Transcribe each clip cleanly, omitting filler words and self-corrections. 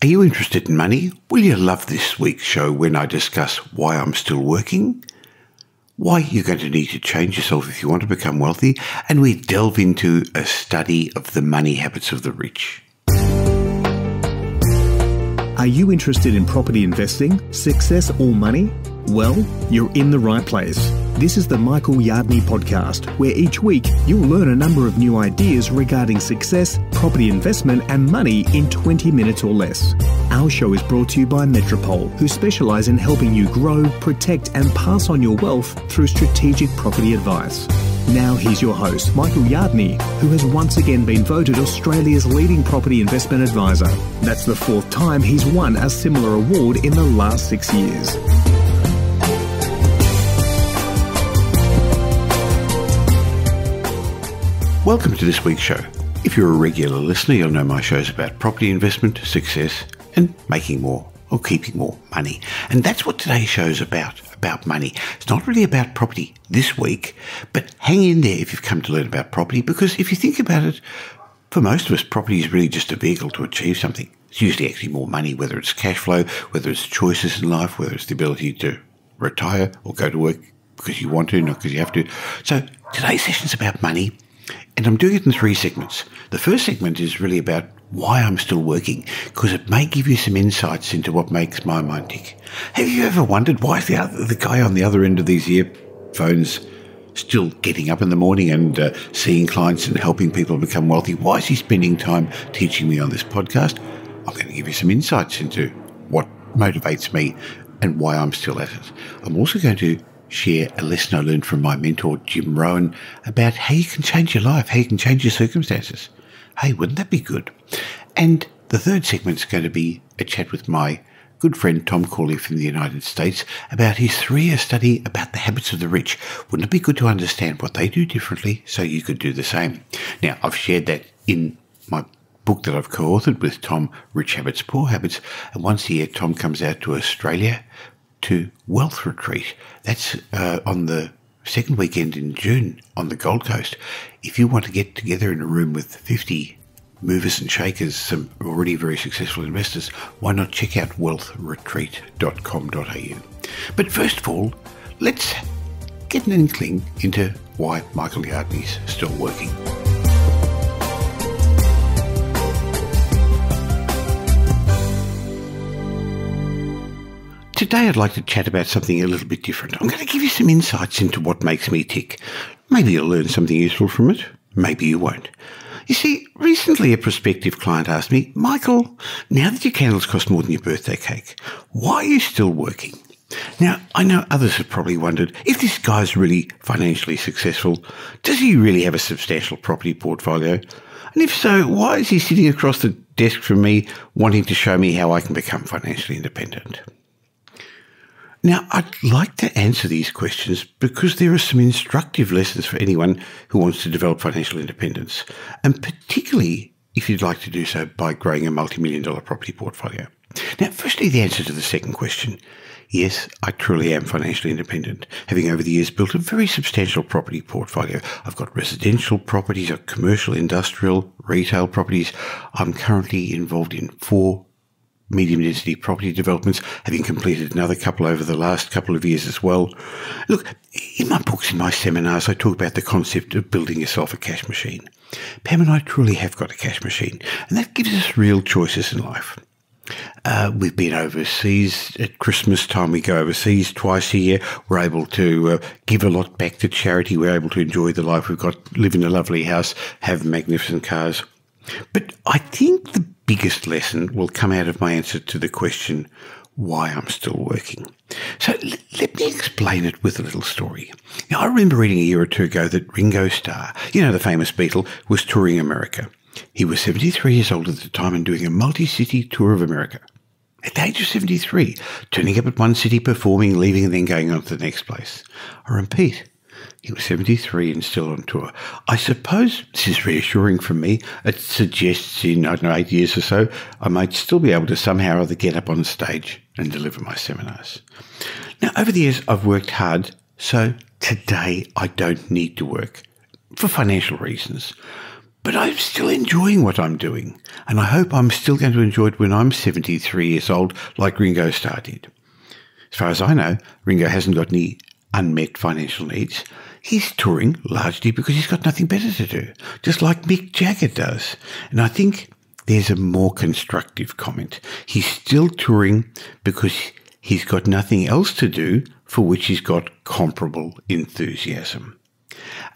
Are you interested in money? Will you love this week's show when I discuss why I'm still working? Why you're going to need to change yourself if you want to become wealthy, and we delve into a study of the money habits of the rich. Are you interested in property investing, success or money? Well, you're in the right place. This is the Michael Yardney podcast, where each week you'll learn a number of new ideas regarding success, property investment and money in 20 minutes or less. Our show is brought to you by Metropole, who specialise in helping you grow, protect and pass on your wealth through strategic property advice. Now here's your host, Michael Yardney, who has once again been voted Australia's leading property investment advisor. That's the fourth time he's won a similar award in the last 6 years. Welcome to this week's show. If you're a regular listener, you'll know my show's about property investment, success, and making more or keeping more money. And that's what today's show is about money. It's not really about property this week, but hang in there if you've come to learn about property, because if you think about it, for most of us, property is really just a vehicle to achieve something. It's usually actually more money, whether it's cash flow, whether it's choices in life, whether it's the ability to retire or go to work because you want to, not because you have to. So today's session's about money. And I'm doing it in 3 segments. The first segment is really about why I'm still working, because it may give you some insights into what makes my mind tick. Have you ever wondered why is the guy on the other end of these earphones still getting up in the morning and seeing clients and helping people become wealthy? Why is he spending time teaching me on this podcast? I'm going to give you some insights into what motivates me and why I'm still at it. I'm also going to share a lesson I learned from my mentor, Jim Rohn, about how you can change your life, how you can change your circumstances. Hey, wouldn't that be good? And the third segment is going to be a chat with my good friend Tom Corley from the United States about his 3-year study about the habits of the rich. Wouldn't it be good to understand what they do differently so you could do the same? Now, I've shared that in my book that I've co-authored with Tom, Rich Habits, Poor Habits, and once a year Tom comes out to Australia to Wealth Retreat. That's on the second weekend in June on the Gold Coast. If you want to get together in a room with 50 movers and shakers, some already very successful investors, why not check out wealthretreat.com.au. But first of all, let's get an inkling into why Michael Yardney's still working. Today I'd like to chat about something a little bit different. I'm going to give you some insights into what makes me tick. Maybe you'll learn something useful from it. Maybe you won't. You see, recently a prospective client asked me, Michael, now that your candles cost more than your birthday cake, why are you still working? Now, I know others have probably wondered, if this guy's really financially successful, does he really have a substantial property portfolio? And if so, why is he sitting across the desk from me wanting to show me how I can become financially independent? Now, I'd like to answer these questions because there are some instructive lessons for anyone who wants to develop financial independence, and particularly if you'd like to do so by growing a multi-million-dollar property portfolio. Now, firstly, the answer to the second question. Yes, I truly am financially independent, having over the years built a very substantial property portfolio. I've got residential properties, I've got commercial, industrial, retail properties. I'm currently involved in 4 medium-density property developments, having completed another couple over the last couple of years as well. Look, in my books, in my seminars, I talk about the concept of building yourself a cash machine. Pam and I truly have got a cash machine, and that gives us real choices in life. We've been overseas at Christmas time. We go overseas twice a year. We're able to give a lot back to charity. We're able to enjoy the life we've got, live in a lovely house, have magnificent cars. But I think the biggest lesson will come out of my answer to the question, why I'm still working. So let me explain it with a little story. Now, I remember reading a year or 2 ago that Ringo Starr, the famous Beatle, was touring America. He was 73 years old at the time and doing a multi-city tour of America. At the age of 73, turning up at one city, performing, leaving and then going on to the next place. I repeat, he was 73 and still on tour. I suppose this is reassuring for me. It suggests in, 8 years or so, I might still be able to somehow or other get up on stage and deliver my seminars. Now, over the years, I've worked hard, so today I don't need to work for financial reasons. but I'm still enjoying what I'm doing. And I hope I'm still going to enjoy it when I'm 73 years old, like Ringo Starr did. As far as I know, Ringo hasn't got any unmet financial needs. He's touring largely because he's got nothing better to do, just like Mick Jagger does. And I think there's a more constructive comment. He's still touring because he's got nothing else to do for which he's got comparable enthusiasm.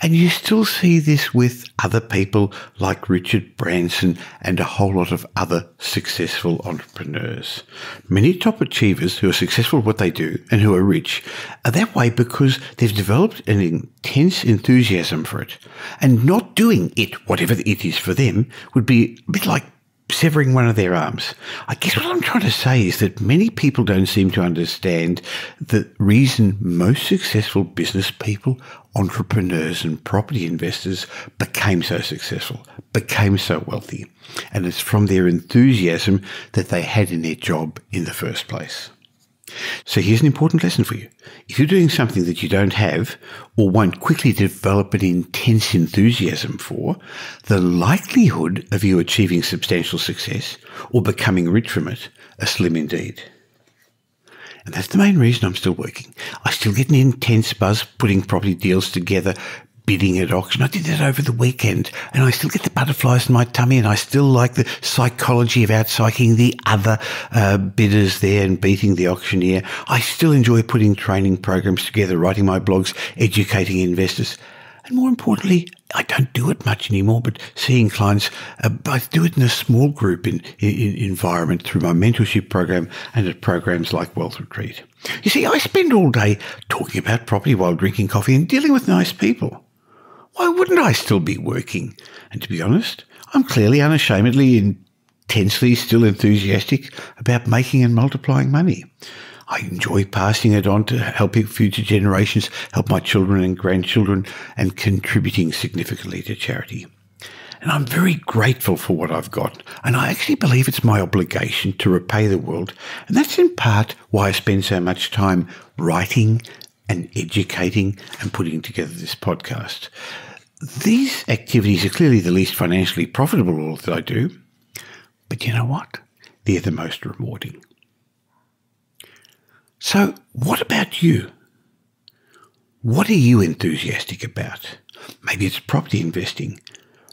And you still see this with other people like Richard Branson and a whole lot of other successful entrepreneurs. Many top achievers who are successful at what they do and who are rich are that way because they've developed an intense enthusiasm for it. And not doing it, whatever it is for them, would be a bit like severing one of their arms. I guess what I'm trying to say is that many people don't seem to understand the reason most successful business people, entrepreneurs and property investors became so successful, became so wealthy. And it's from their enthusiasm that they had in their job in the first place. So here's an important lesson for you. If you're doing something that you don't have or won't quickly develop an intense enthusiasm for, the likelihood of you achieving substantial success or becoming rich from it are slim indeed. And that's the main reason I'm still working. I still get an intense buzz putting property deals together, bidding at auction. I did that over the weekend, and I still get the butterflies in my tummy, and I still like the psychology of out-psyching the other bidders there and beating the auctioneer. I still enjoy putting training programs together, writing my blogs, educating investors. And more importantly, I don't do it much anymore, but seeing clients, I do it in a small group in environment through my mentorship program and at programs like Wealth Retreat. You see, I spend all day talking about property while drinking coffee and dealing with nice people. Why wouldn't I still be working? And to be honest, I'm clearly unashamedly, intensely still enthusiastic about making and multiplying money. I enjoy passing it on to helping future generations, help my children and grandchildren, and contributing significantly to charity. And I'm very grateful for what I've got, and I actually believe it's my obligation to repay the world, and that's in part why I spend so much time writing and educating and putting together this podcast. These activities are clearly the least financially profitable that I do, but you know what? They're the most rewarding. So what about you? What are you enthusiastic about? Maybe it's property investing.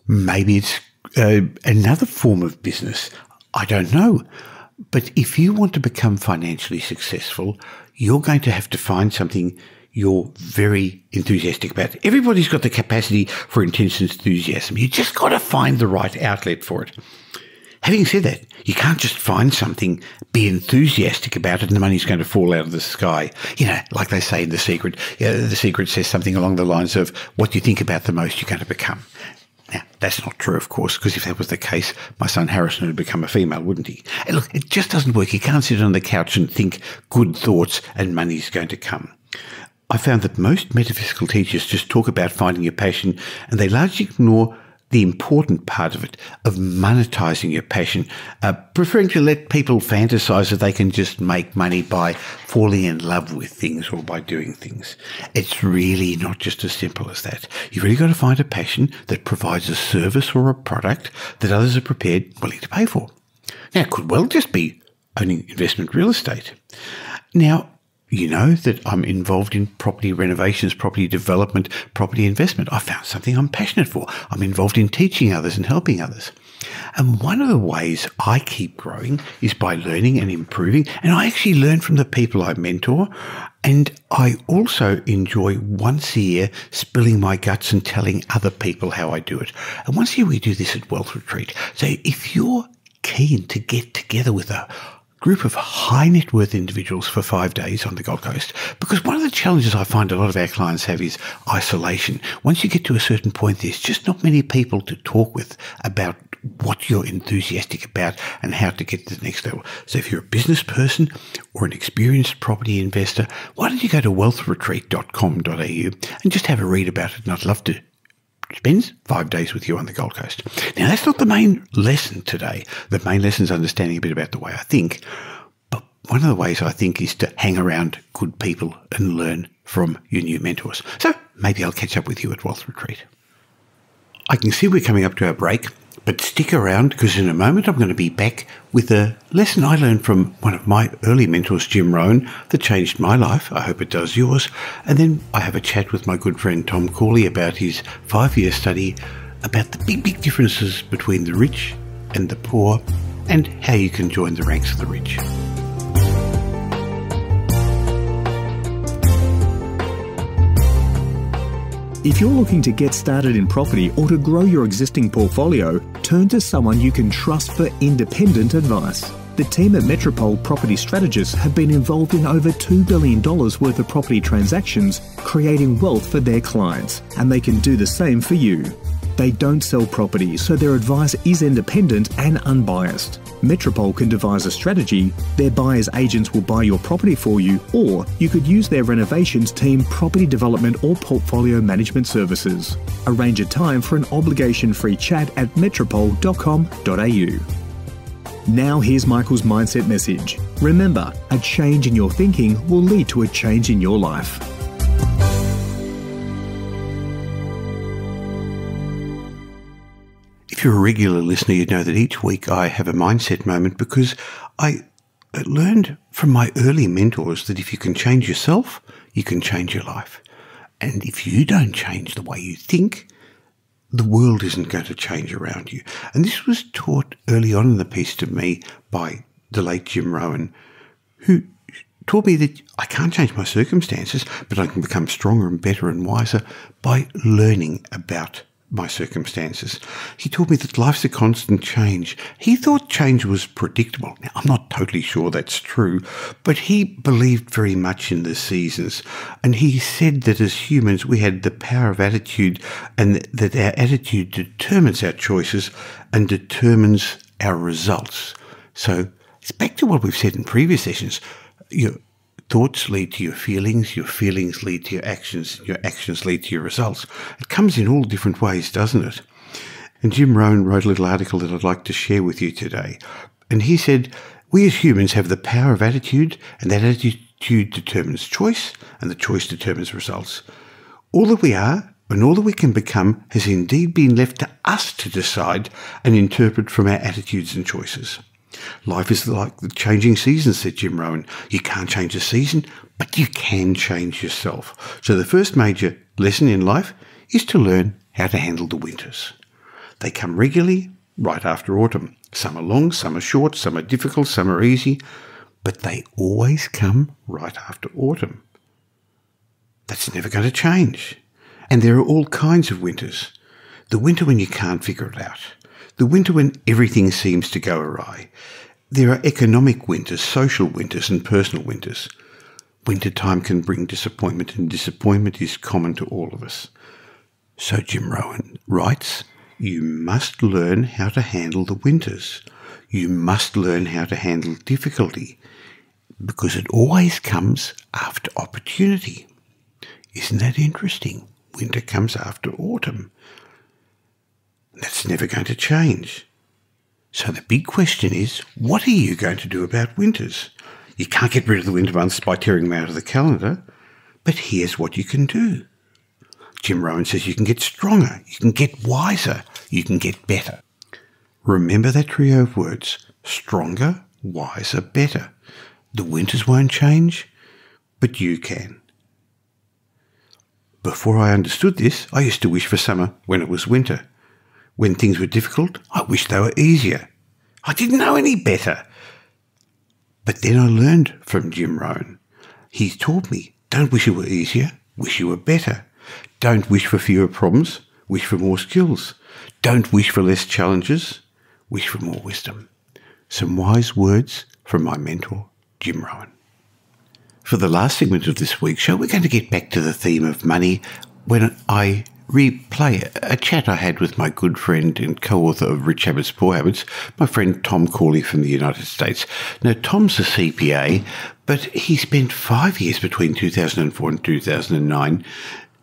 Maybe it's another form of business. I don't know. But if you want to become financially successful, you're going to have to find something you're very enthusiastic about. Everybody's got the capacity for intense enthusiasm. You just got to find the right outlet for it. Having said that, you can't just find something, be enthusiastic about it, and the money's going to fall out of the sky. You know, like they say in The Secret. The Secret says something along the lines of, what you think about the most, you're going to become. Now, that's not true, of course, because if that was the case, my son Harrison would become a female, wouldn't he? And look, it just doesn't work. You can't sit on the couch and think good thoughts and money's going to come. I found that most metaphysical teachers just talk about finding your passion, and they largely ignore the important part of it, of monetizing your passion, preferring to let people fantasize that they can just make money by falling in love with things or by doing things. It's really not just as simple as that. You've really got to find a passion that provides a service or a product that others are prepared, willing to pay for. Now, it could well just be owning investment real estate. Now, you know that I'm involved in property renovations, property development, property investment. I found something I'm passionate for. I'm involved in teaching others and helping others. And one of the ways I keep growing is by learning and improving. And I actually learn from the people I mentor. And I also enjoy once a year spilling my guts and telling other people how I do it. And once a year we do this at Wealth Retreat. So if you're keen to get together with a group of high net worth individuals for 5 days on the Gold Coast, because one of the challenges I find a lot of our clients have is isolation. Once you get to a certain point, there's just not many people to talk with about what you're enthusiastic about and how to get to the next level. So if you're a business person or an experienced property investor, why don't you go to wealthretreat.com.au and just have a read about it, and I'd love to spend 5 days with you on the Gold Coast. Now, that's not the main lesson today. The main lesson is understanding a bit about the way I think. But one of the ways I think is to hang around good people and learn from your new mentors. So maybe I'll catch up with you at Wealth Retreat. I can see we're coming up to our break, but stick around because in a moment I'm going to be back with a lesson I learned from one of my early mentors, Jim Rohn, that changed my life. I hope it does yours. And then I have a chat with my good friend Tom Corley about his 5-year study about the big differences between the rich and the poor and how you can join the ranks of the rich. If you're looking to get started in property or to grow your existing portfolio, turn to someone you can trust for independent advice. The team at Metropole Property Strategists have been involved in over $2 billion worth of property transactions, creating wealth for their clients, and they can do the same for you. They don't sell property, so their advice is independent and unbiased. Metropole can devise a strategy, their buyer's agents will buy your property for you, or you could use their renovations team, property development or portfolio management services. Arrange a time for an obligation-free chat at metropole.com.au. Now here's Michael's mindset message. Remember, a change in your thinking will lead to a change in your life. If you're a regular listener, you know that each week I have a mindset moment because I learned from my early mentors that if you can change yourself, you can change your life. And if you don't change the way you think, the world isn't going to change around you. And this was taught early on in the piece to me by the late Jim Rohn, who taught me that I can't change my circumstances, but I can become stronger and better and wiser by learning about my circumstances. He taught me that life's a constant change. He thought change was predictable. Now, I'm not totally sure that's true, but he believed very much in the seasons. And he said that as humans, we had the power of attitude and that our attitude determines our choices and determines our results. So it's back to what we've said in previous sessions. Your thoughts lead to your feelings lead to your actions lead to your results. It comes in all different ways, doesn't it? And Jim Rohn wrote a little article that I'd like to share with you today. And he said, we as humans have the power of attitude, and that attitude determines choice, and the choice determines results. All that we are and all that we can become has indeed been left to us to decide and interpret from our attitudes and choices. Life is like the changing seasons, said Jim Rohn. You can't change a season, but you can change yourself. So the first major lesson in life is to learn how to handle the winters. They come regularly, right after autumn. Some are long, some are short, some are difficult, some are easy, but they always come right after autumn. That's never going to change. And there are all kinds of winters. The winter when you can't figure it out. The winter when everything seems to go awry. There are economic winters, social winters and personal winters. Wintertime can bring disappointment, and disappointment is common to all of us. So Jim Rohn writes, you must learn how to handle the winters. You must learn how to handle difficulty, because it always comes after opportunity. Isn't that interesting? Winter comes after autumn. That's never going to change. So the big question is, what are you going to do about winters? You can't get rid of the winter months by tearing them out of the calendar, but here's what you can do. Jim Rohn says you can get stronger, you can get wiser, you can get better. Remember that trio of words, stronger, wiser, better. The winters won't change, but you can. Before I understood this, I used to wish for summer when it was winter. When things were difficult, I wished they were easier. I didn't know any better. But then I learned from Jim Rohn. He taught me, don't wish it were easier, wish you were better. Don't wish for fewer problems, wish for more skills. Don't wish for less challenges, wish for more wisdom. Some wise words from my mentor, Jim Rohn. For the last segment of this week's show, we're going to get back to the theme of money when I replay a chat I had with my good friend and co-author of Rich Habits, Poor Habits, my friend Tom Corley from the United States. Now, Tom's a CPA, but he spent 5 years between 2004 and 2009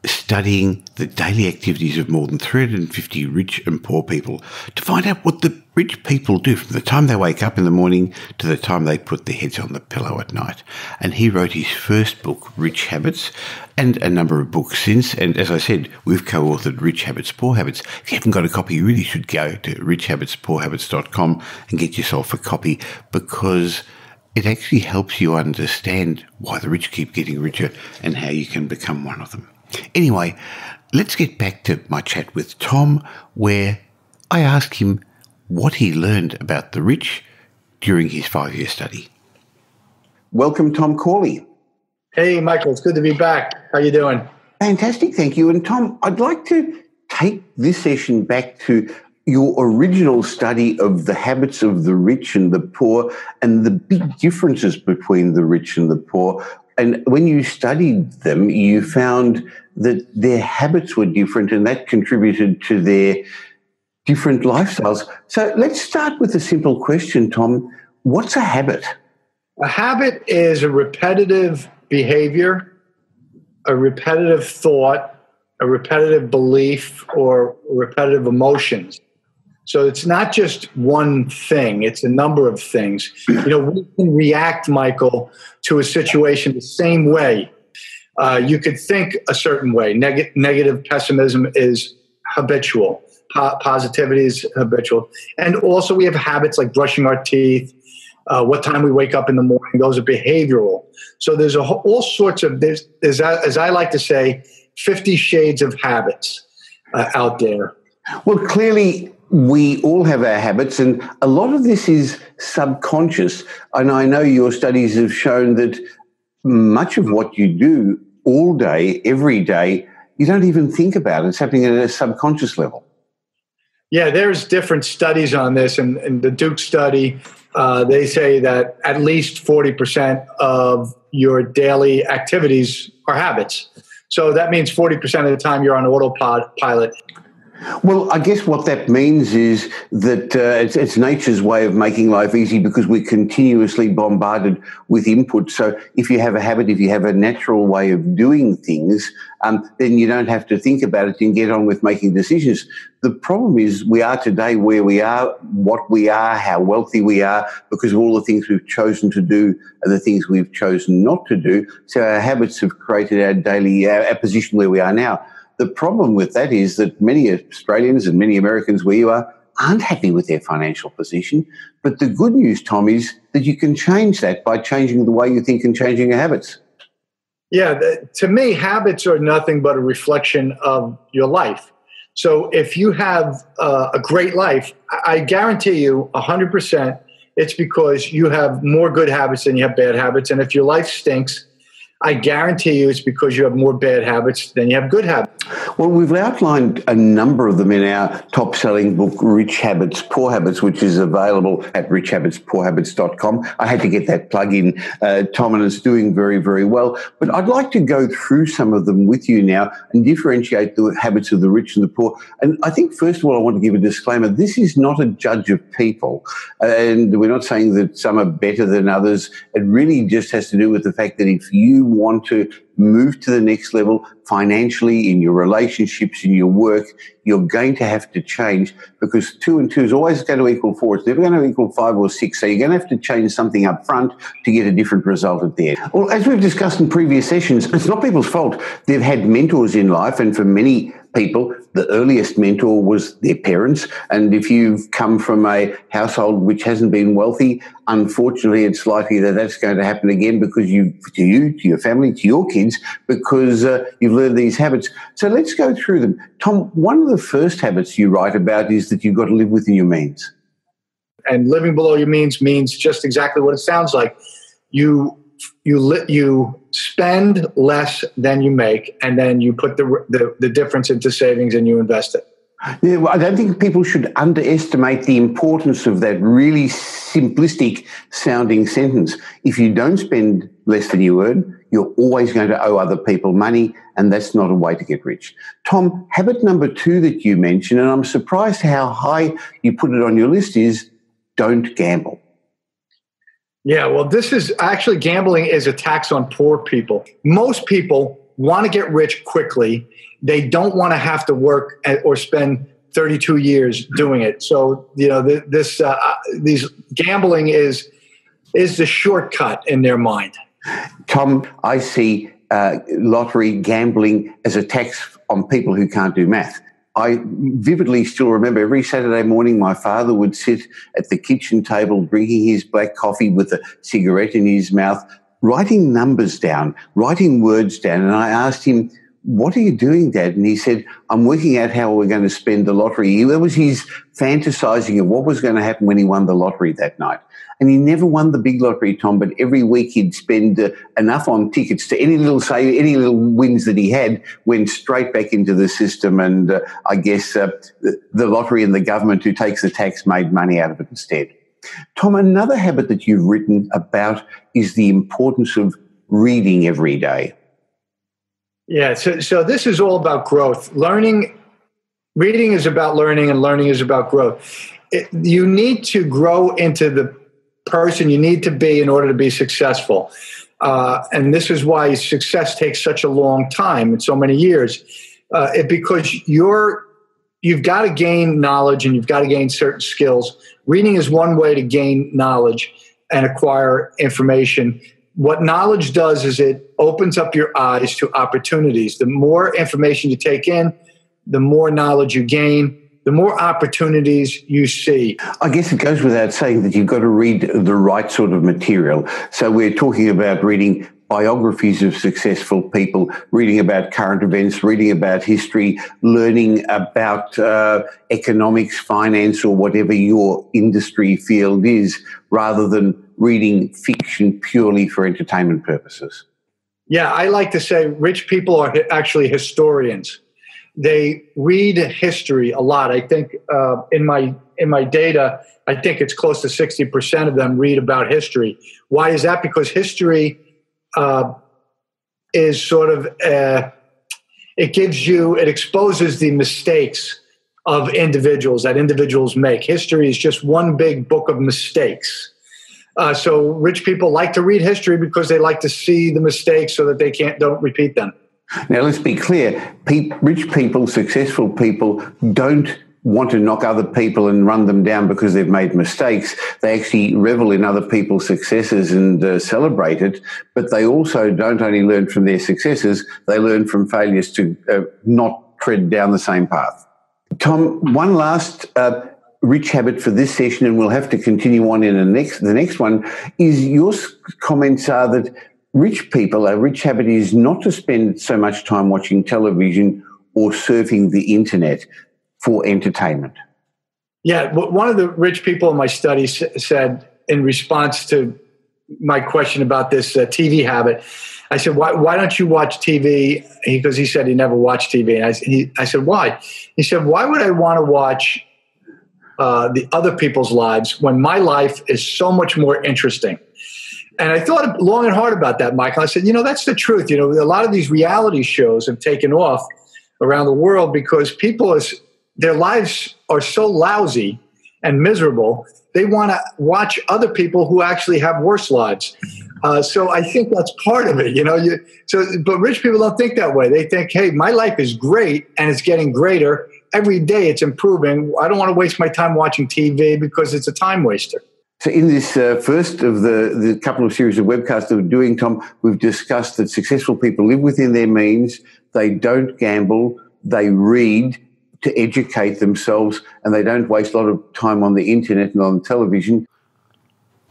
studying the daily activities of more than 350 rich and poor people to find out what the rich people do from the time they wake up in the morning to the time they put their heads on the pillow at night. And he wrote his first book, Rich Habits, and a number of books since. And as I said, we've co-authored Rich Habits, Poor Habits. If you haven't got a copy, you really should go to richhabitspoorhabits.com and get yourself a copy, because it actually helps you understand why the rich keep getting richer and how you can become one of them. Anyway, let's get back to my chat with Tom, where I asked him what he learned about the rich during his 5-year study. Welcome, Tom Corley. Hey, Michael, it's good to be back. How you doing? Fantastic, thank you. And Tom, I'd like to take this session back to your original study of the habits of the rich and the poor and the big differences between the rich and the poor. And when you studied them, you found that their habits were different, and that contributed to their different lifestyles. So let's start with a simple question, Tom. What's a habit? A habit is a repetitive behavior, a repetitive thought, a repetitive belief, or repetitive emotions. So it's not just one thing, it's a number of things. We can react, Michael, to a situation the same way. You could think a certain way. Negative pessimism is habitual. Positivity is habitual. And also we have habits like brushing our teeth, what time we wake up in the morning. Those are behavioral. So there's all sorts of, there's, as I like to say, 50 shades of habits out there. Well, clearly, we all have our habits, and a lot of this is subconscious. And I know your studies have shown that much of what you do all day, every day, you don't even think about it. It's happening at a subconscious level. Yeah, there's different studies on this. And in the Duke study, they say that at least 40% of your daily activities are habits. So that means 40% of the time you're on autopilot. Well, I guess what that means is that it's nature's way of making life easy, because we're continuously bombarded with input. So if you have a habit, if you have a natural way of doing things, then you don't have to think about it. You can get on with making decisions. The problem is we are today where we are, what we are, how wealthy we are, because of all the things we've chosen to do and the things we've chosen not to do. So our habits have created our position where we are now. The problem with that is that many Australians and many Americans where you are aren't happy with their financial position. But the good news, Tom, is that you can change that by changing the way you think and changing your habits. Yeah, to me, habits are nothing but a reflection of your life. So if you have a great life, I guarantee you 100% it's because you have more good habits than you have bad habits. And if your life stinks, I guarantee you it's because you have more bad habits than you have good habits. Well, we've outlined a number of them in our top-selling book, Rich Habits, Poor Habits, which is available at richhabitspoorhabits.com. I had to get that plug in, Tom, and it's doing very, very well. But I'd like to go through some of them with you now and differentiate the habits of the rich and the poor. And I think, first of all, I want to give a disclaimer. This is not a judge of people, and we're not saying that some are better than others. It really just has to do with the fact that if you want to move to the next level financially, in your relationships, in your work, you're going to have to change, because 2 and 2 is always going to equal 4. It's never going to equal 5 or 6. So you're going to have to change something up front to get a different result at the end. Well, as we've discussed in previous sessions, it's not people's fault. They've had mentors in life, and for many people, the earliest mentor was their parents. And if you've come from a household which hasn't been wealthy, unfortunately, it's likely that that's going to happen again, because to your family, to your kids, because you've learned these habits. So let's go through them. Tom, one of the first habits you write about is that you've got to live within your means. And living below your means just exactly what it sounds like. You spend less than you make, and then you put the difference into savings and you invest it. Yeah, well, I don't think people should underestimate the importance of that really simplistic sounding sentence. If you don't spend less than you earn, you're always going to owe other people money, and that's not a way to get rich. Tom, habit number 2 that you mentioned, and I'm surprised how high you put it on your list, is don't gamble. Yeah, well, this is actually, gambling is a tax on poor people. Most people want to get rich quickly. They don't want to have to work or spend 32 years doing it. So, these gambling is the shortcut in their mind. Tom, I see lottery gambling as a tax on people who can't do math. I vividly still remember every Saturday morning my father would sit at the kitchen table drinking his black coffee with a cigarette in his mouth, writing numbers down, writing words down. And I asked him, "What are you doing, Dad?" And he said, "I'm working out how we're going to spend the lottery." That was his fantasizing of what was going to happen when he won the lottery that night. And he never won the big lottery, Tom, but every week he'd spend enough on tickets to any little wins that he had went straight back into the system. And I guess the lottery and the government who takes the tax made money out of it instead. Tom, another habit that you've written about is the importance of reading every day. Yeah, so this is all about growth. Reading is about learning, and learning is about growth. You need to grow into the person you need to be in order to be successful. And this is why success takes such a long time and so many years, because you've got to gain knowledge and you've got to gain certain skills. Reading is one way to gain knowledge and acquire information. What knowledge does is it opens up your eyes to opportunities. The more information you take in, the more knowledge you gain, the more opportunities you see. I guess it goes without saying that you've got to read the right sort of material. So we're talking about reading biographies of successful people, reading about current events, reading about history, learning about economics, finance, or whatever your industry field is, rather than reading fiction purely for entertainment purposes. Yeah, I like to say rich people are actually historians. They read history a lot. I think in my data, I think it's close to 60% of them read about history. Why is that? Because history is sort of it exposes the mistakes of individuals that individuals make. History is just one big book of mistakes. So rich people like to read history because they like to see the mistakes so that they don't repeat them. Now, let's be clear. Rich people, successful people don't want to knock other people and run them down because they've made mistakes. They actually revel in other people's successes and celebrate it, but they also don't only learn from their successes, they learn from failures to not tread down the same path. Tom, one last rich habit for this session, and we'll have to continue on in the next one, is your comments are that a rich habit is not to spend so much time watching television or surfing the internet for entertainment. Yeah, one of the rich people in my study said in response to my question about this TV habit, I said, why don't you watch TV? Because he said he never watched TV. And I said, why? He said, why would I want to watch the other people's lives when my life is so much more interesting? And I thought long and hard about that, Michael. I said, that's the truth. A lot of these reality shows have taken off around the world because their lives are so lousy and miserable. They want to watch other people who actually have worse lives. So I think that's part of it, but rich people don't think that way. They think, hey, my life is great and it's getting greater. Every day it's improving. I don't want to waste my time watching TV because it's a time waster. So in this first of the couple of series of webcasts that we're doing, Tom, we've discussed that successful people live within their means. They don't gamble. They read to educate themselves, and they don't waste a lot of time on the internet and on television.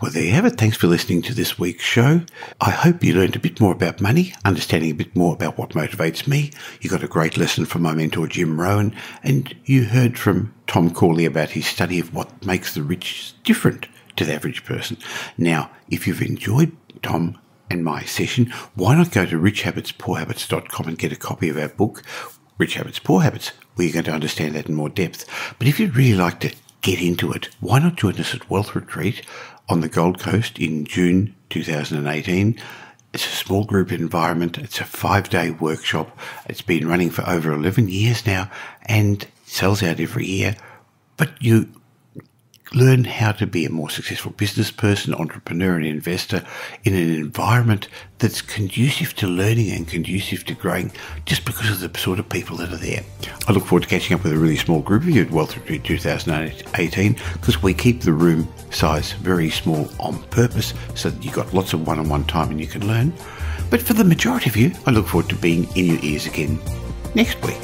Well, there you have it. Thanks for listening to this week's show. I hope you learned a bit more about money, understanding a bit more about what motivates me. You got a great lesson from my mentor, Jim Rohn, and you heard from Tom Corley about his study of what makes the rich different to the average person. Now, if you've enjoyed Tom and my session, why not go to richhabitspoorhabits.com and get a copy of our book, Rich Habits, Poor Habits, where you're going to understand that in more depth. But if you'd really like to get into it, why not join us at Wealth Retreat on the Gold Coast in June 2018. It's a small group environment. It's a 5-day workshop. It's been running for over 11 years now and sells out every year. But you learn how to be a more successful business person, entrepreneur and investor in an environment that's conducive to learning and conducive to growing just because of the sort of people that are there. I look forward to catching up with a really small group of you at Wealth Retreat 2018 because we keep the room size very small on purpose so that you've got lots of one-on-one time and you can learn. But for the majority of you, I look forward to being in your ears again next week.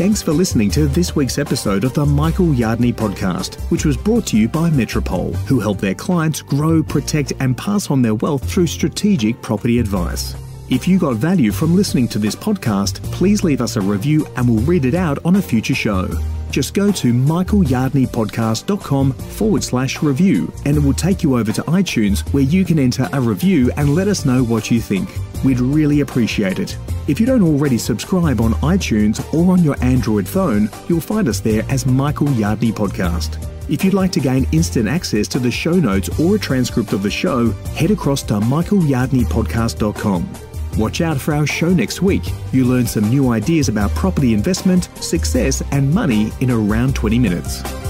Thanks for listening to this week's episode of the Michael Yardney podcast, which was brought to you by Metropole, who help their clients grow, protect, and pass on their wealth through strategic property advice. If you got value from listening to this podcast, please leave us a review and we'll read it out on a future show. Just go to michaelyardneypodcast.com/review and it will take you over to iTunes where you can enter a review and let us know what you think. We'd really appreciate it. If you don't already subscribe on iTunes or on your Android phone, you'll find us there as Michael Yardney Podcast. If you'd like to gain instant access to the show notes or a transcript of the show, head across to michaelyardneypodcast.com. Watch out for our show next week. You'll learn some new ideas about property investment, success, and money in around 20 minutes.